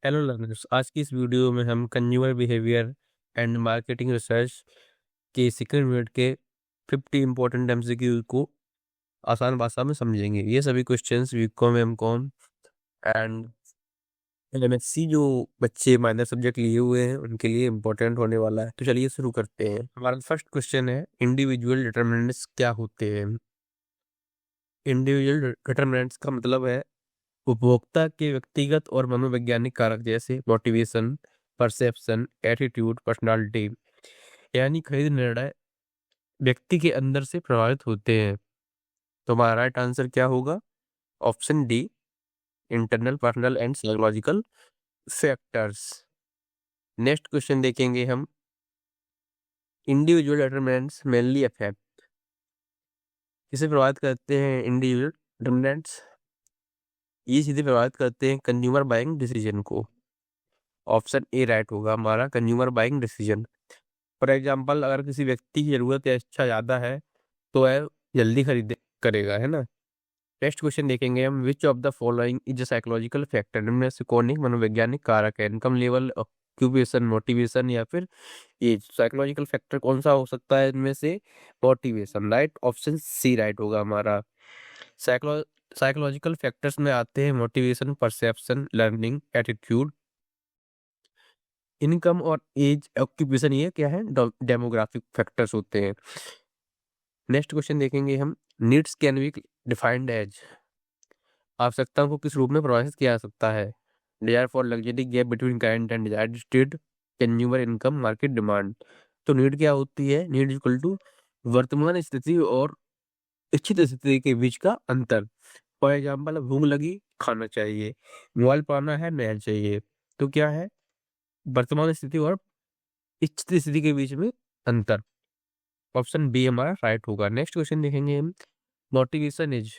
Hello learners, आज की इस वीडियो में हम consumer behaviour and marketing research के सेकंड यूनिट के 50 इंपॉर्टेंट एमसीक्यू को आसान भाषा में समझेंगे। ये सभी questions BCom MCom and MSc जो बच्चे माइनर सब्जेक्ट लिए हुए हैं उनके लिए इम्पोर्टेंट होने वाला है। तो चलिए शुरू करते हैं। हमारा फर्स्ट क्वेश्चन है, इंडिविजुअल डिटर्मिनेंट्स क्या होते हैं। इंडिविजुअल डिटर्मिनेंट्स का मतलब है उपभोक्ता के व्यक्तिगत और मनोवैज्ञानिक कारक जैसे मोटिवेशन, परसेप्शन, एटीट्यूड, पर्सनालिटी। यानी खरीद निर्णय व्यक्ति के अंदर से प्रभावित होते हैं। तो हमारा राइट आंसर क्या होगा? Option D, internal, personal and psychological factors. Next question देखेंगे हम, इंडिविजुअल डिटरमिनेंट्स मेनली अफेक्ट, किसे प्रभावित करते हैं इंडिविजुअल डिटरमिनेंट्स? ये सीधे प्रभावित करते हैं कंज्यूमर बाइंग डिसीजन को। ऑप्शन ए राइट होगा हमारा, consumer buying decision. For example, अगर किसी व्यक्ति की जरूरत या इच्छा ज्यादा है तो वह जल्दी खरीद करेगा, है ना। नेक्स्ट क्वेश्चन देखेंगे हम, विच of the following is a psychological factor, इनमें से कौन एक मनोवैज्ञानिक कारक है? इनकम लेवल, ऑक्यूपेशन, मोटिवेशन या फिर एज। साइकोलॉजिकल फैक्टर कौन सा हो सकता है इनमें से? Motivation. Right, option C right होगा हमारा। साइकोलॉजिकल फैक्टर्स में आते हैं motivation, perception, learning, attitude, income और एज, ऑक्यूपेशन। ये क्या है? डेमोग्राफिक फैक्टर्स होते हैं। नेक्स्ट क्वेश्चन देखेंगे हम, needs can be defined as, आवश्यकताओं को किस रूप में परिभाषित किया जा सकता है? Desire for luxury, gap between current and desired state, consumer income, market demand. तो नीड क्या होती है? नीड इक्वल टू वर्तमान स्थिति और इच्छित स्थिति के बीच का अंतर। फॉर एग्जाम्पल, भूख लगी, खाना चाहिए, मोबाइल पाना है, नया चाहिए। तो क्या है? वर्तमान स्थिति और इच्छित स्थिति के बीच में अंतर। ऑप्शन बी हमारा राइट होगा। नेक्स्ट क्वेश्चन देखेंगे हम, मोटिवेशन इज,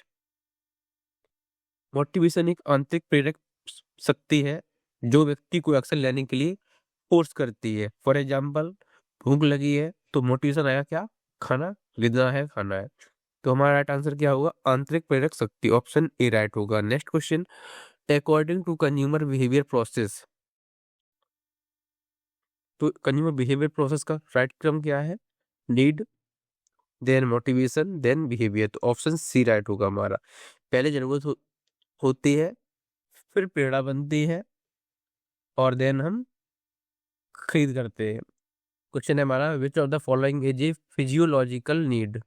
मोटिवेशन एक आंतरिक प्रेरक शक्ति है जो व्यक्ति को एक्शन लेने के लिए फोर्स करती है। फॉर एग्जाम्पल, भूख लगी है तो मोटिवेशन आया क्या? खाना, खरीदना है, खाना है। तो हमारा राइट आंसर क्या होगा? आंतरिक प्रेरक शक्ति। ऑप्शन ए राइट होगा। Next question, according to consumer behaviour process, तो कंज्यूमर बिहेवियर प्रोसेस का राइट क्रम क्या है? Need, then motivation, then behaviour. तो ऑप्शन सी राइट होगा हमारा। पहले जरूरत होती है, फिर प्रेरणा बनती है, और देन हम खरीद करते हैं। क्वेश्चन है हमारा, विच of the following is a physiological need,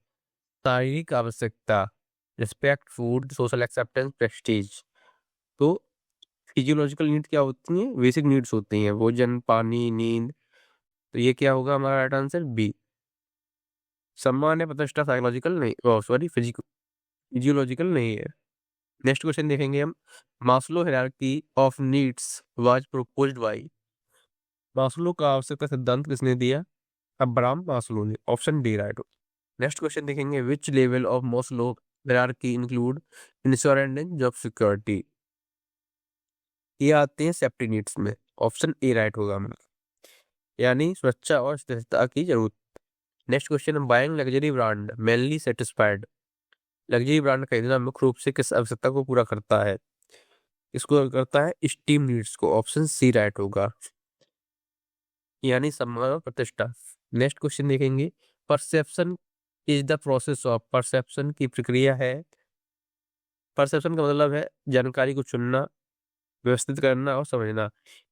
शारीरिक आवश्यकता, respect, food, social acceptance, Prestige. तो फिजियोलॉजिकल नीड क्या होती हैं? बेसिक नीड्स होती हैं, भोजन, पानी, नींद। तो ये क्या होगा हमारा राइट आंसर? बी। सम्मान है, प्रतिष्ठा साइकोलॉजिकल नहीं, सॉरी फिजियोलॉजिकल नहीं है। नेक्स्ट क्वेश्चन देखेंगे हम, Maslow hierarchy of needs was proposed by, Maslow का आवश्यकता सिद्धांत किसने दिया? अब्राहम मास्लो ने। Option D right. Next question देखेंगे, which level of Maslow hierarchy include insurance and job security, ये आते हैं सेफ्टी नीड्स में। ऑप्शन ए राइट होगा हमारा, यानी सुरक्षा और स्थिरता की जरूरत। Next question, buying luxury brand mainly satisfied, luxury brand खरीदना मुख्य रूप से किस आवश्यकता को पूरा करता है? इसको करता है स्टीम नीड्स को। ऑप्शन सी राइट होगा, यानी सम्मान और प्रतिष्ठा। नेक्स्ट क्वेश्चन देखेंगे, perception is the process of, perception की प्रक्रिया है। परसेप्शन का मतलब है जानकारी को चुनना, व्यवस्थित करना और समझना।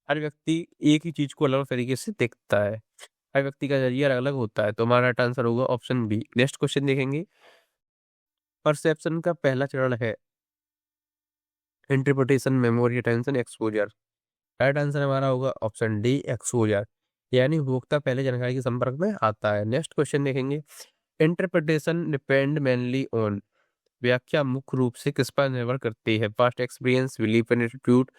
हर व्यक्ति एक ही चीज को अलग तरीके से देखता है, हर व्यक्ति का नजरिया अलग अलग होता है। तो हमारा राइट आंसर होगा ऑप्शन बी। नेक्स्ट क्वेश्चन देखेंगे, परसेप्शन का पहला चरण है interpretation, memory, attention, exposure. Right answer हमारा होगा ऑप्शन डी, एक्सपोजर, यानी उपभोक्ता पहले जानकारी के संपर्क में आता है। नेक्स्ट क्वेश्चन देखेंगे, इंटरप्रिटेशन डिपेंड मेनली ऑन, व्याख्या मुख्य रूप से किस पर निर्भर करती है? Past experience, belief and attitude,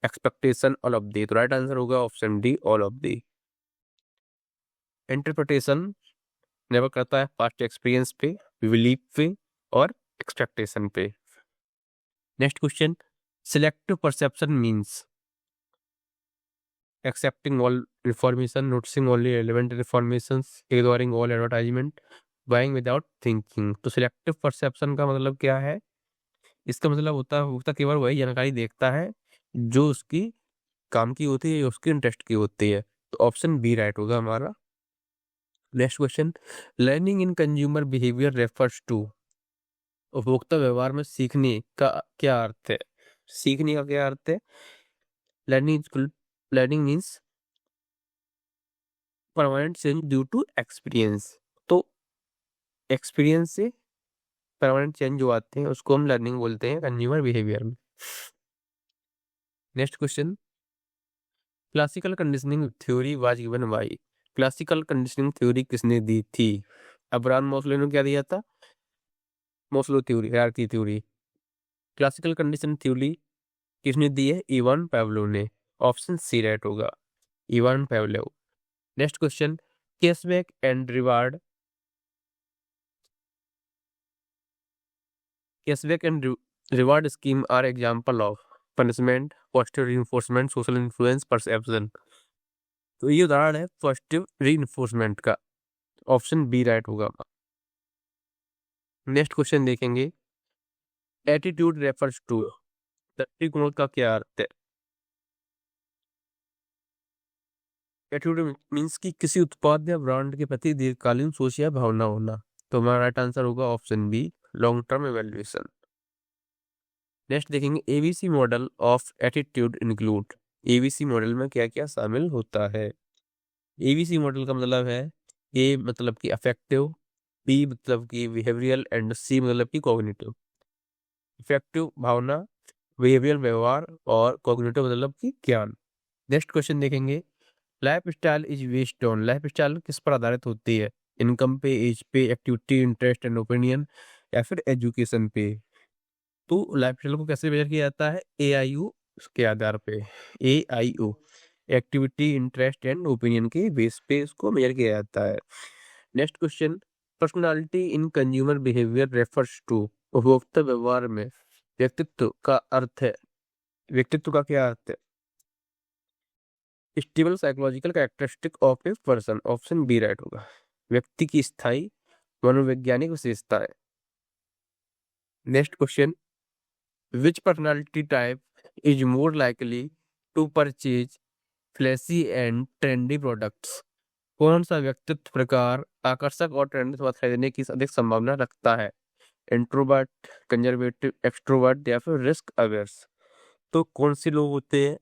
expectation, all of the. तो राइट आंसर होगा option D, all of the. Interpretation निर्भर करता है पास्ट एक्सपीरियंस पे, बिलीफ पे और एक्सपेक्टेशन पे। Next question, selective perception means accepting all information, noticing only relevant information, ignoring all advertisement, buying without thinking। तो सिलेक्टिव परसेप्शन का मतलब क्या है? इसका मतलब होता है उपभोक्ता केवल वही जानकारी देखता है जो उसकी काम की होती है या उसके इंटरेस्ट की होती है, तो ऑप्शन बी राइट होगा हमारा। Next question, learning in consumer behaviour refers to, उपभोक्ता व्यवहार में सीखने का क्या अर्थ है? सीखने का क्या अर्थ है? Learning means permanent change due to experience. तो एक्सपीरियंस से परमानेंट चेंज जो आते हैं उसको हम लर्निंग बोलते हैं कंज्यूमर बिहेवियर में। Next question, classical conditioning theory was given by, classical conditioning theory किसने दी थी? अब्राहम मास्लो ने क्या दिया था? Maslow theory, hierarchy theory. Classical condition theory किसने दी है? इवान पाव्लो ने। ऑप्शन सी राइट होगा, Ivan Pavlov. Next question, cashback and reward, cashback and reward scheme are example of punishment, positive reinforcement, social influence, perception. तो ये उदाहरण है positive reinforcement का। ऑप्शन बी राइट होगा। नेक्स्ट क्वेश्चन देखेंगे, attitude refers to, दृष्टिकोण का क्या अर्थ है? एटीट्यूड मीन्स कि किसी उत्पाद या ब्रांड के प्रति दीर्घकालीन सोच या भावना होना। तो हमारा राइट आंसर होगा option B, long term evaluation. Next देखेंगे, ABC model of attitude include, ABC model में क्या क्या शामिल होता है? एबीसी मॉडल का मतलब है, ए मतलब कि अफेक्टिव, बी मतलब कि बिहेवियरल एंड सी मतलब कि कॉग्निटिव। इफेक्टिव भावना, बिहेवियर व्यवहार, और कॉग्निटिव मतलब कि ज्ञान। नेक्स्ट क्वेश्चन देखेंगे, life style is based on, life style किस पर आधारित होती है? इनकम पे, एज पे, एक्टिविटी, इंटरेस्ट एंड ओपिनियन, या फिर एजुकेशन पे। तो लाइफ स्टाइल को कैसे मेजर किया जाता है? AIU के आधार पे, AIU activity, interest and opinion के बेस पे इसको मेजर किया जाता है। Next question, personality in consumer behaviour refers to, उपभोक्ता व्यवहार में व्यक्तित्व का अर्थ है, व्यक्तित्व का क्या अर्थ है? Stable psychological characteristic of a person. Option B right होगा, व्यक्ति की स्थायी मनोवैज्ञानिक विशेषता है। Next question, which personality type is more likely to purchase flashy and trendy products, कौन सा व्यक्तित्व प्रकार आकर्षक और ट्रेंडी उत्पाद खरीदने की अधिक संभावना रखता है? इंट्रोवर्ट, कंजर्वेटिव, एक्सट्रोवर्ट, या फिर रिस्क अवेयर्स। तो कौन से लोग होते हैं,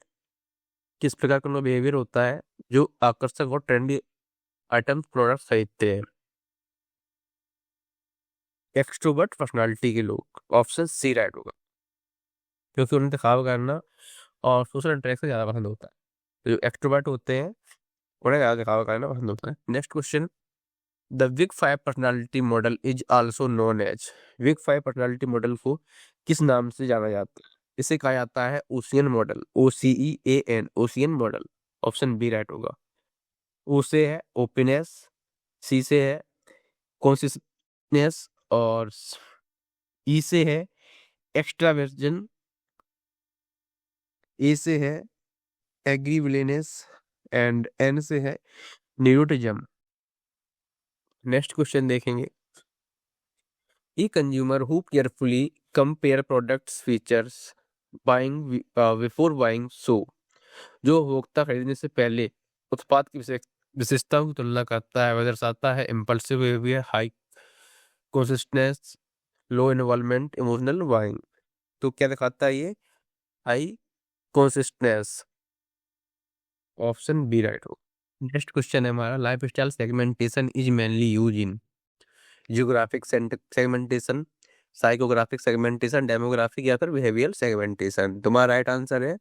किस प्रकार का उनका बिहेवियर होता है जो आकर्षक और ट्रेंडी आइटम प्रोडक्ट खरीदते हैं? एक्सट्रोवर्ट पर्सनालिटी के लोग। ऑप्शन सी राइट होगा, क्योंकि उन्हें दिखावा करना और सोशल इंटरेक्शन ज्यादा पसंद होता है। तो जो एक्सट्रोवर्ट होते हैं उन्हें ज्यादा दिखावा करना पसंद होता है। Next question, the big 5 personality model is also known as, big 5 personality model को किस नाम से जाना जाता है? इसे कहा जाता है ocean model, OCEAN, ocean model. Option B right होगा। ओ से है ओपननेस, सी से है कॉन्सियसनेस, और ई से है एक्स्ट्रावर्जन, ए से है एग्रीविलेनेस, एंड एन से है न्यूरोटिज्म। नेक्स्ट क्वेश्चन देखेंगे, a consumer who carefully compare products features buying before buying, so जो उपभोक्ता खरीदने से पहले उत्पाद की विशेषताओं की तुलना करता है वह दर्शाता है impulsive behaviour, high consistence, low involvement, emotional buying. तो क्या दिखाता है ये? High consistence. Option B right हो। नेक्स्ट क्वेश्चन है हमारा, lifestyle segmentation is mainly use in, geographic segmentation, psychographic segmentation, demographic, या फिर बिहेवियरल सेगमेंटेशन। तुम्हारा राइट आंसर है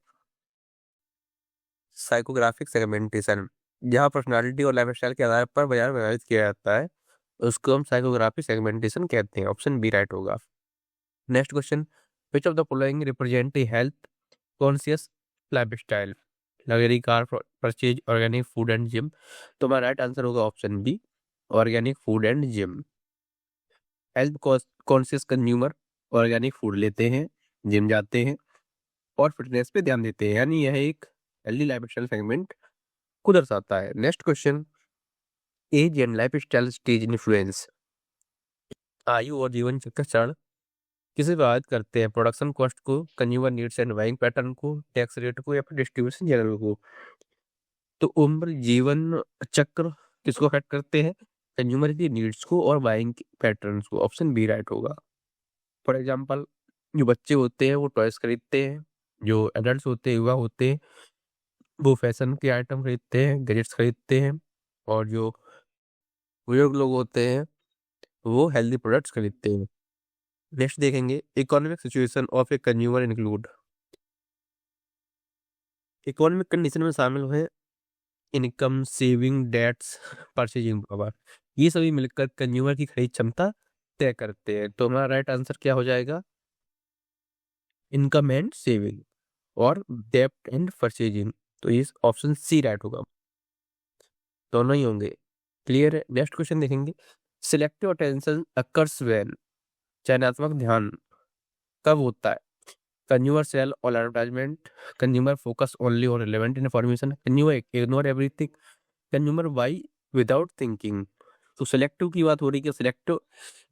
साइकोग्राफिक सेगमेंटेशन। जहाँ पर्सनालिटी और लाइफस्टाइल के आधार पर बाजार विभाजित किया जाता है उसको हम साइकोग्राफिक सेगमेंटेशन कहते हैं। ऑप्शन बी राइट होगा। Next question, which of the following represent a health conscious lifestyle, luxury car, purchase, organic food and gym. तो हमारा राइट आंसर होगा option B, organic food and gym. Health conscious consumer organic food लेते हैं, gym जाते हैं और fitness पे ध्यान देते हैं, यानी यह एक हेल्दी लाइफस्टाइल सेगमेंट को दर्शाता है। Next question, age and lifestyle stage influence, आयु और जीवन चक्र चरण किसे प्रभावित करते हैं? प्रोडक्शन कॉस्ट को, consumer needs and buying pattern को, टैक्स रेट को, या फिर डिस्ट्रीब्यूशन चैनल को? तो उम्र जीवन चक्र किसको अफेक्ट करते हैं? कंज्यूमर की नीड्स को और बाइंग पैटर्न्स को। ऑप्शन बी राइट होगा। फॉर एग्जांपल, जो बच्चे होते हैं वो टॉयज खरीदते हैं, जो एडल्ट होते हैं, युवा होते हैं, वो फैशन के आइटम खरीदते हैं, गैजेट्स खरीदते हैं, और जो बुजुर्ग लोग होते हैं वो हेल्दी प्रोडक्ट्स खरीदते हैं। नेक्स्ट देखेंगे, economic situation of a consumer include. Economic condition में शामिल है income, saving, debts, purchasing power. ये सभी मिलकर कंज्यूमर की खरीद क्षमता तय करते हैं। तो हमारा राइट आंसर क्या हो जाएगा? इनकम एंड सेविंग और डेप्ट एंड परचेजिंग। तो ये ऑप्शन सी राइट होगा, दोनों ही होंगे। क्लियर है? नेक्स्ट क्वेश्चन देखेंगे, सिलेक्टिव अटेंशन अकर्स व्हेन। चयनात्मक ध्यान कब होता है? Consumer sell all advertisement, consumer focus only on relevant information, consumer ignore everything, consumer buy without thinking. तो सिलेक्टिव की बात हो रही है कि सिलेक्टिव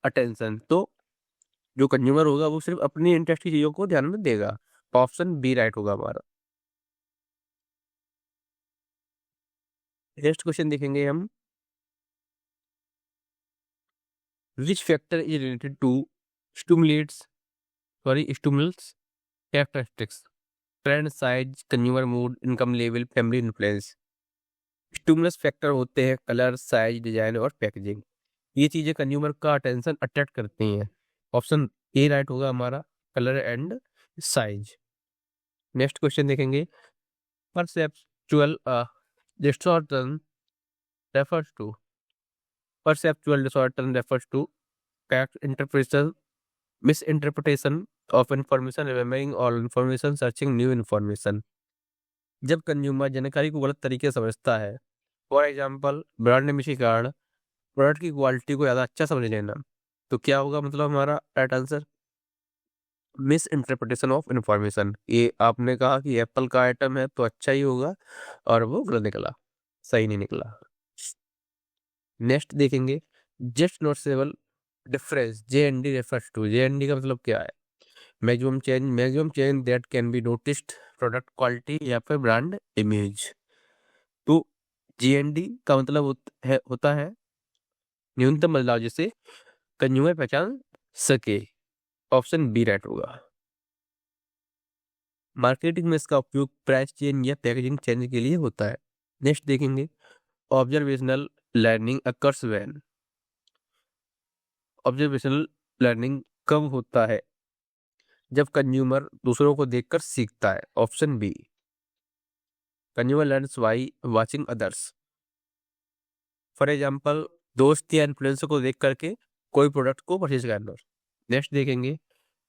अटेंशन, तो जो कंज्यूमर होगा वो सिर्फ अपनी इंटरेस्ट की चीजों को ध्यान में देगा। ऑप्शन बी राइट होगा हमारा। नेक्स्ट क्वेश्चन देखेंगे हम, which factor is related to stimulates characteristics, trend, size, consumer mood, income level, family influence. Stimulus factor होते हैं कलर, साइज, डिजाइन और पैकेजिंग। ये चीजें कंज्यूमर का अटेंशन अट्रैक्ट करती हैं। ऑप्शन ए राइट होगा हमारा, colour and size. Next question देखेंगे, perceptual distortion refers to perceptual distortion refers to correct interpretation, misinterpretation of information, remembering all information, searching new information। जब consumer जानकारी को गलत तरीके से समझता है, फॉर एग्जाम्पल ब्रांड नेम के कारण प्रोडक्ट की क्वालिटी को ज़्यादा अच्छा समझ लेना, तो क्या होगा? मतलब हमारा right answer miss interpretation of information. ये आपने कहा कि एप्पल का आइटम है तो अच्छा ही होगा, और वो गलत निकला, सही नहीं निकला। नेक्स्ट देखेंगे, just noticeable difference JND refers to. JND का मतलब क्या है? Maximum change that can be noticed, product quality, या फिर ब्रांड इमेज। तो JND का मतलब होता है न्यूनतम बदलाव जिसे कंज्यूमर पहचान सके। ऑप्शन बी राइट होगा। मार्केटिंग में इसका उपयोग प्राइस चेंज या पैकेजिंग चेंज के लिए होता है। नेक्स्ट देखेंगे, observational learning occurs when. Observational learning कब होता है? जब कंज्यूमर दूसरों को देखकर सीखता है। Option B, consumer learns by watching others. For example, दोस्त या इन्फ्लुएंसर को देख करके कोई प्रोडक्ट को परचेज करना। नेक्स्ट देखेंगे,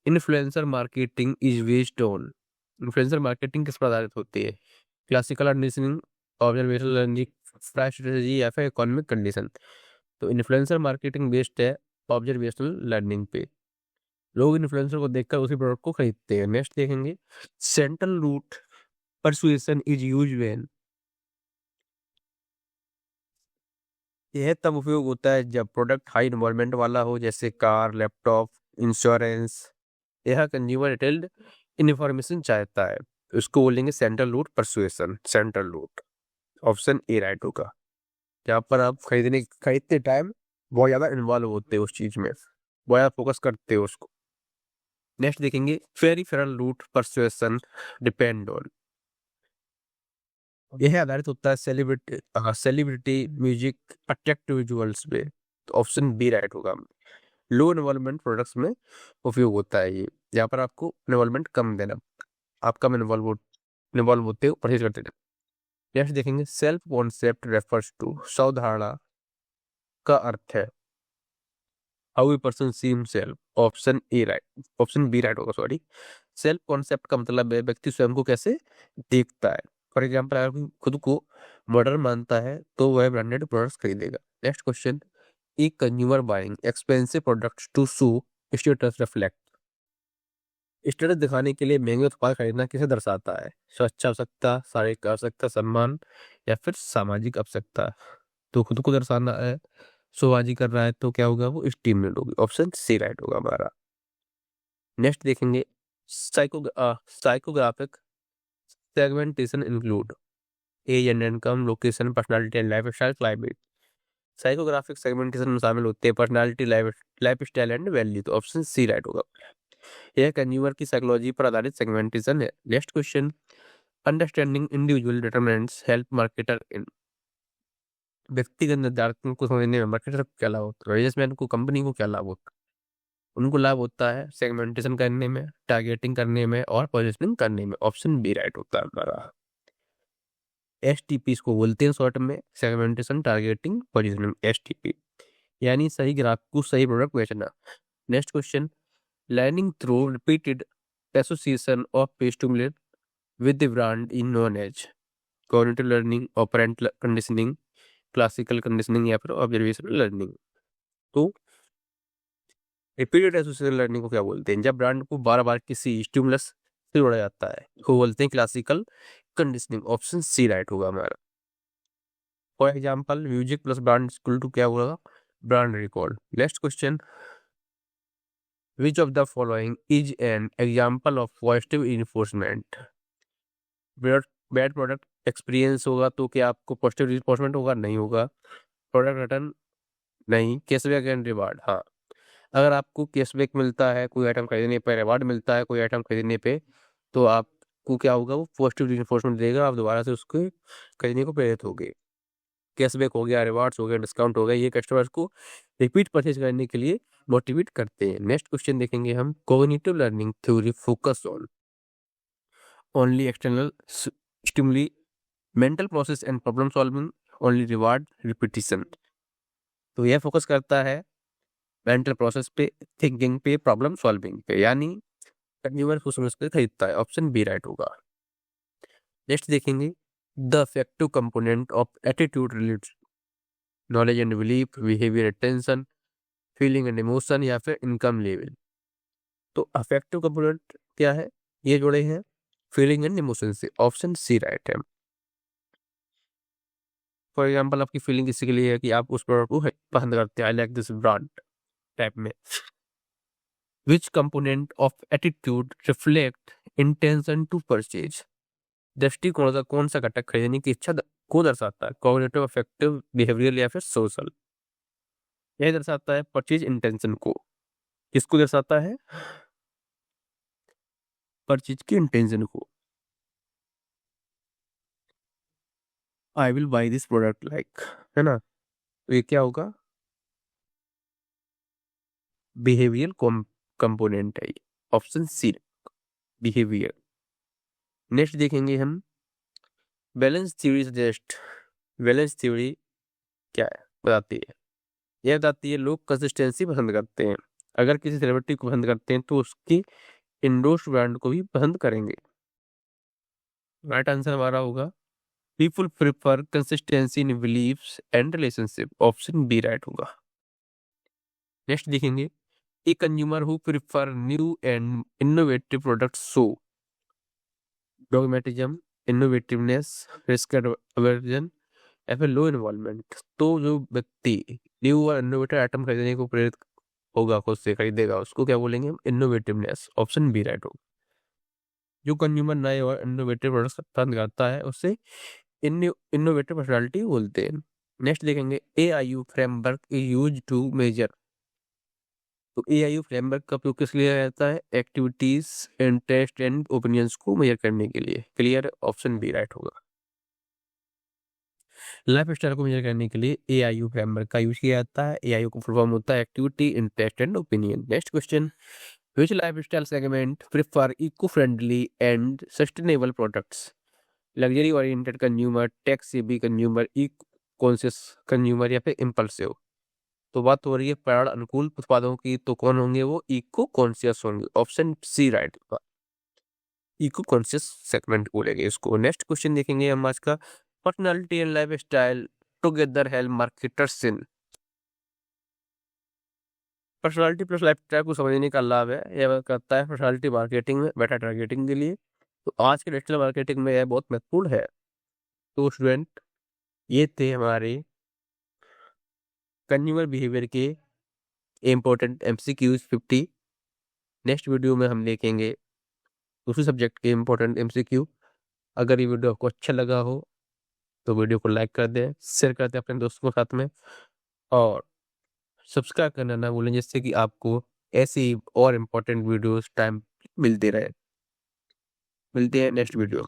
influencer marketing is based on. Influencer marketing किस पर आधारित होती है? Classical understanding, observational learning, price strategy, या फिर इकोनॉमिक कंडीशन। तो इन्फ्लुएंसर मार्केटिंग बेस्ड है ऑब्जर्वेशनल लर्निंग पे। लोग इन्फ्लुएंसर को देखकर उसी प्रोडक्ट को खरीदते हैं। नेक्स्ट देखेंगे, central route persuasion is use when. यह तब उपयोग होता है जब प्रोडक्ट हाई इन्वॉल्वमेंट वाला हो, जैसे कार, लैपटॉप, इंश्योरेंस। यह कंज्यूमर डिटेल्ड इन्फॉर्मेशन चाहता है, उसको बोलेंगे central route persuasion, central route. Option A right होगा। जहाँ पर आप खरीदते टाइम बहुत ज़्यादा इन्वॉल्व होते हैं उस चीज़ में, बहुत ज़्यादा फोकस करते हो उसको। नेक्स्ट देखेंगे, peripheral route persuasion depend on. यह आधारित होता है सेलिब्रिटी, म्यूजिक, अट्रैक्टिव विजुअल्स पे। तो ऑप्शन बी राइट होगा। लो इन्वॉल्वमेंट प्रोडक्ट्स में उपयोग होता है ये, यहाँ पर आपको इन्वॉल्वमेंट कम देना, आप कम इन्वॉल्व होते हो, परचेज करते थे। नेक्स्ट देखेंगे, सेल्फ कॉन्सेप्ट रेफर्स टू। स्वधारणा का अर्थ है how a person see himself. Option A right, option B right होगा, सॉरी। सेल्फ कॉन्सेप्ट का मतलब है व्यक्ति स्वयं को कैसे देखता है। फॉर एग्जाम्पल, अगर कोई खुद को मॉडर्न मानता है तो वह ब्रांडेड प्रोडक्ट्स खरीदेगा। Next question, E consumer buying expensive products to show status reflect. Status दिखाने के लिए महंगे उत्पाद खरीदना किसे दर्शाता है? स्वच्छ आवश्यकता, शारीरिक आवश्यकता, सम्मान, या फिर सामाजिक आवश्यकता। तो खुद को दर्शाना है, शोबाजी कर रहा है, तो क्या होगा? वो स्टीम नीड होगी। ऑप्शन सी राइट होगा हमारा। नेक्स्ट देखेंगे psychographic segmentation include age and income, location, personality and life style, climate. Psychographic segmentation में शामिल होते हैं personality, life style and value. तो ऑप्शन सी राइट होगा। यह कंज्यूमर की साइकोलॉजी पर आधारित सेगमेंटेशन है। Next question, understanding individual determinants help marketer in. व्यक्तिगत निर्धारकों को समझने में मार्केटर को क्या लाभ होता है, बिजनेसमैन को, कंपनी को क्या लाभ होता है? उनको लाभ होता है सेगमेंटेशन करने में, टारगेटिंग करने में और पोजिशनिंग करने में। ऑप्शन बी राइट होता है हमारा। STP को बोलते हैं शॉर्ट में, सेगमेंटेशन, टारगेटिंग, पोजिशनिंग, STP, यानी सही ग्राहक को सही प्रोडक्ट बेचना। Next question, learning through repeated association of stimulate with the brand in known as cognitive learning, operant conditioning, classical conditioning या फिर ऑब्जर्वेशनल लर्निंग। तो रिपीटेड एसोसिएशन लर्निंग को क्या बोलते हैं? जब ब्रांड को बार बार किसी स्टिमुलस से जोड़ा जाता है वो बोलते हैं classical conditioning. Option C right होगा हमारा। For example, music plus brand equal to क्या होगा? Brand record. Next question, which of the following is an example of positive reinforcement? Bad product experience होगा तो क्या आपको पॉजिटिव रिइंफोर्समेंट होगा? नहीं होगा। प्रोडक्ट रिटर्न नहीं। कैशबैक एंड रिवार्ड, हाँ। अगर आपको कैशबैक मिलता है कोई आइटम खरीदने पे, रिवार्ड मिलता है कोई आइटम खरीदने पे, तो आपको क्या होगा? वो पॉजिटिव रिइंफोर्समेंट देगा, आप दोबारा से उसको खरीदने को प्रेरित होगे। कैशबैक हो गया, रिवार्ड्स हो गया, डिस्काउंट हो गया, ये कस्टमर्स को रिपीट परचेज करने के लिए मोटिवेट करते हैं। नेक्स्ट क्वेश्चन देखेंगे हम, cognitive learning theory focus on only external stimuli, mental process and problem solving, only reward repetition. तो यह फोकस करता है मेंटल प्रोसेस पे, थिंकिंग पे, प्रॉब्लम सॉल्विंग पे, यानी कंज्यूमर सोच समझ कर खरीदता है। ऑप्शन बी राइट होगा। नेक्स्ट देखेंगे, the affective component of attitude related knowledge and belief, behaviour, attention, feeling and emotion या फिर इनकम लेवल। तो अफेक्टिव कंपोनेंट क्या है? ये जुड़े हैं फीलिंग एंड इमोशन से। ऑप्शन सी राइट है। फॉर एग्जाम्पल, आपकी फीलिंग किसी के लिए है कि आप उस प्रोडक्ट को पसंद करते हैं, I like this brand type में। Which component of attitude reflect intention to purchase? दृष्टिकोण का कौन सा घटक खरीदने की इच्छा को दर्शाता है? कॉग्निटिव, अफेक्टिव, बिहेवियरल या फिर सोशल? यह दर्शाता है परचेज इंटेंशन को। किसको दर्शाता है? परचेज की इंटेंशन को। I will buy this product like, है ना? तो ये क्या होगा? बिहेवियर कंपोनेंट है। Option C behaviour. नेक्स्ट देखेंगे हम, balance theory suggest. Balance theory क्या है बताती है? यह बताती है लोग कंसिस्टेंसी पसंद करते हैं। अगर किसी सेलिब्रिटी को पसंद करते हैं तो उसकी इंडोर्स ब्रांड को भी पसंद करेंगे। राइट आंसर हमारा होगा, people prefer consistency in believes and relationship. Option B right होगा। नेक्स्ट देखेंगे, a consumer who prefer new and innovative products show dogmatism, innovativeness, risk aversion या फिर लो इन्वॉल्वमेंट। तो जो व्यक्ति न्यू और इनोवेटिव आइटम खरीदने को प्रेरित होगा, खुद से खरीदेगा, उसको क्या बोलेंगे हम? इनोवेटिवनेस। ऑप्शन बी राइट होगा। जो कंज्यूमर नए और इनोवेटिव प्रोडक्ट्स पसंद करता है उससे इनोवेटिव पर्सनालिटी बोलते हैं। नेक्स्ट देखेंगे, AIU framework is use to measure. तो AIU फ्रेमवर्क का उपयोग किस लिए रहता है? एक्टिविटीज, इंटरेस्ट एंड ओपिनियंस को मेजर करने के लिए। क्लियर? ऑप्शन बी राइट होगा। लाइफ स्टाइल को मेजर करने के लिए AIU फ्रेमवर्क का यूज किया जाता है। AIU को फुल फॉर्म होता है activity, interest and opinion. Next question, which lifestyle segment prefer eco friendly and sustainable products? Luxury oriented consumer, tech savvy consumer, E conscious consumer या फिर इम्पल्सिव? तो बात हो रही है पर्यावरण अनुकूल उत्पादों की, तो कौन होंगे? वो इको कॉन्शियस होंगे। ऑप्शन सी राइट होगा। इको कॉन्शियस सेगमेंट बोलेंगे इसको। नेक्स्ट क्वेश्चन देखेंगे हम आज का, personality and life style together help marketers in. Personality plus life style को समझने का लाभ है, यह करता है पर्सनालिटी मार्केटिंग में बेटर टारगेटिंग के लिए। तो आज के डिजिटल मार्केटिंग में यह बहुत महत्वपूर्ण है। तो स्टूडेंट, ये थे हमारे कंज्यूमर बिहेवियर के इम्पोर्टेंट MCQs 50। नेक्स्ट वीडियो में हम देखेंगे उसी सब्जेक्ट के इम्पोर्टेंट MCQ। अगर ये वीडियो आपको अच्छा लगा हो तो वीडियो को लाइक कर दें, शेयर कर दें अपने दोस्तों के साथ में, और सब्सक्राइब करना ना भूलें, जिससे कि आपको ऐसी और इम्पोर्टेंट वीडियोस टाइम मिलते रहे। मिलते हैं नेक्स्ट वीडियो।